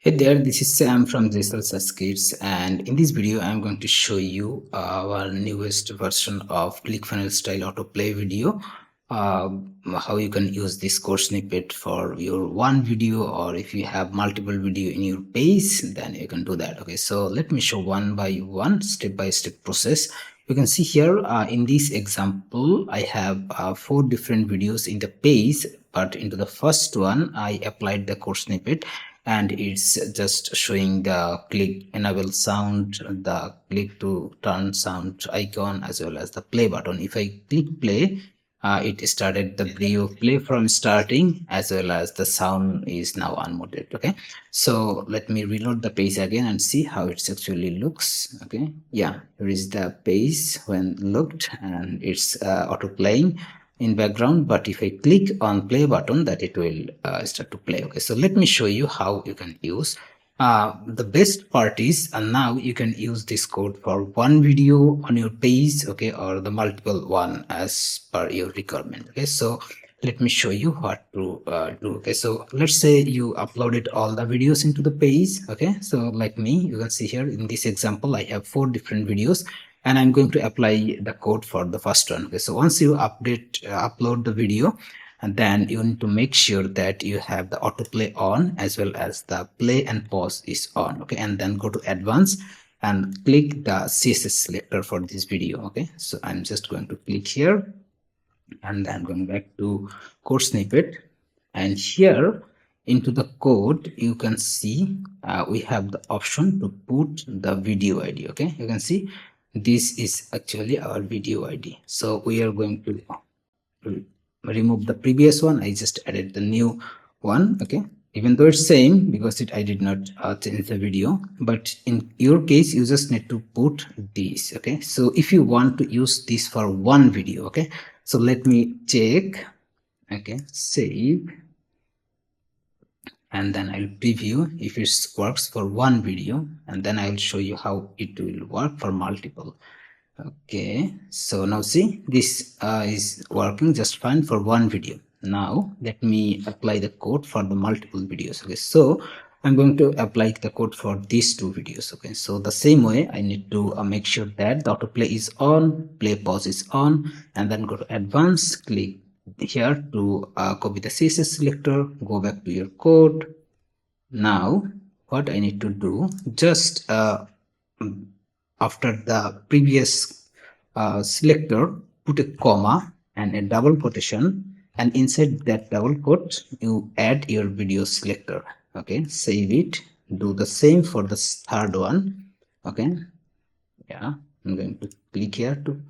Hey there, this is Sam from GHL SaasKits, and in this video I'm going to show you our newest version of Clickfunnels style autoplay video. How you can use this code snippet for your one video, or if you have multiple video in your page, then you can do that. Okay, so let me show one by one, step by step process. You can see here in this example I have 4 different videos in the page, but into the first one I applied the code snippet, and it's just showing the click enable sound, the click to turn sound icon, as well as the play button. If I click play, it started the video play from starting, as well as the sound is now unmuted. Okay, so let me reload the page again and see how it actually looks. Okay, yeah, here is the page when looked, and it's auto playing in background, but if I click on play button, that it will start to play. Okay, so let me show you how you can use. The best part is now you can use this code for one video on your page, okay, or the multiple one as per your requirement. Okay, so let me show you what to do. Okay, so let's say you uploaded all the videos into the page. Okay, so like me, you can see here in this example I have 4 different videos, and I'm going to apply the code for the first one. Okay, so once you upload the video, and then you need to make sure that you have the autoplay on, as well as the play and pause is on. Okay, and then go to advanced and click the CSS selector for this video. Okay, so I'm just going to click here, and then going back to code snippet, and here into the code you can see we have the option to put the video ID. Okay, you can see this is actually our video ID, so we are going to remove the previous one. I just added the new one. Okay, even though it's same, because I did not change the video, but in your case you just need to put this. Okay, so if you want to use this for one video, okay, so let me check. Okay, save, and then I'll preview if it works for one video, and then I'll show you how it will work for multiple. Okay, so now see, this is working just fine for one video. Now let me apply the code for the multiple videos. Okay, so I'm going to apply the code for these 2 videos. Okay, so the same way I need to make sure that the autoplay is on, play pause is on, and then go to advanced, click here to copy the CSS selector, go back to your code. Now what I need to do, just after the previous selector, put a comma and a double quotation, and inside that double quote you add your video selector. Okay, save it, do the same for the third one. Okay, yeah, I'm going to click here to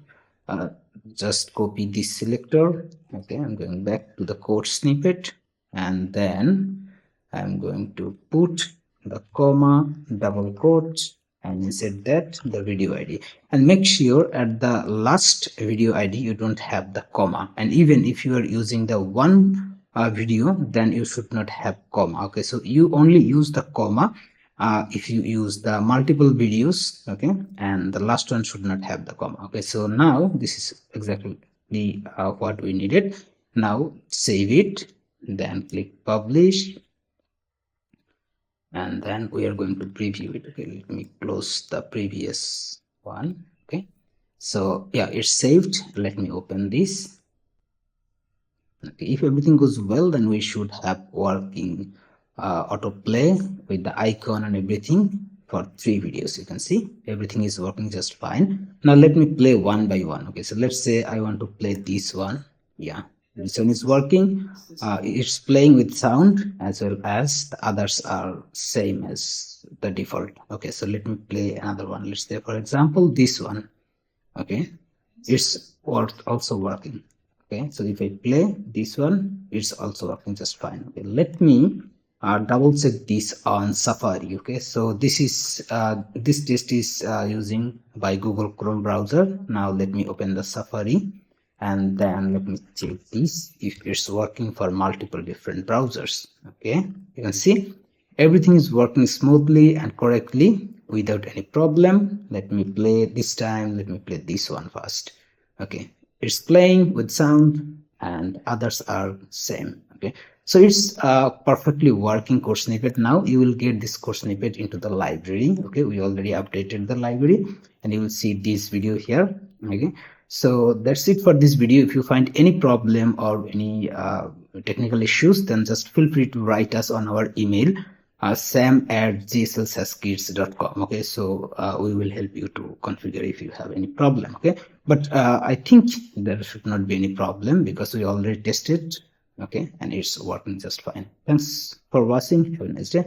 just copy this selector. Okay, I'm going back to the code snippet, and then I'm going to put the comma, double quote, and insert that the video ID, and make sure at the last video ID you don't have the comma, and even if you are using the one video, then you should not have comma. Okay, so you only use the comma if you use the multiple videos. Okay, and the last one should not have the comma. Okay, so now this is exactly what we needed. Now save it, then click publish, and then we are going to preview it. Okay, let me close the previous one. Okay, so yeah, it's saved. Let me open this. Okay, if everything goes well, then we should have working autoplay with the icon and everything for 3 videos. You can see everything is working just fine. Now let me play one by one. Okay, so let's say I want to play this one. Yeah, this one is working. It's playing with sound, as well as the others are same as the default. Okay, so let me play another one. Let's say, for example, this one. Okay, it's also working. Okay, so if I play this one, it's also working just fine. Okay, let me double check this on Safari. Okay, so this is this test is using by Google Chrome browser. Now let me open the Safari, and then let me check this if it's working for multiple different browsers. Okay, you can see everything is working smoothly and correctly without any problem. Let me play this time. Let me play this one first. Okay, it's playing with sound, and others are same. Okay, so it's a perfectly working course snippet. Now you will get this course snippet into the library. Okay, we already updated the library, and you will see this video here. Okay, so that's it for this video. If you find any problem or any technical issues, then just feel free to write us on our email, sam@ghlsaaskits.com. Okay, so we will help you to configure if you have any problem. Okay, but I think there should not be any problem because we already tested. Okay, and it's working just fine. Thanks for watching. Have a nice day.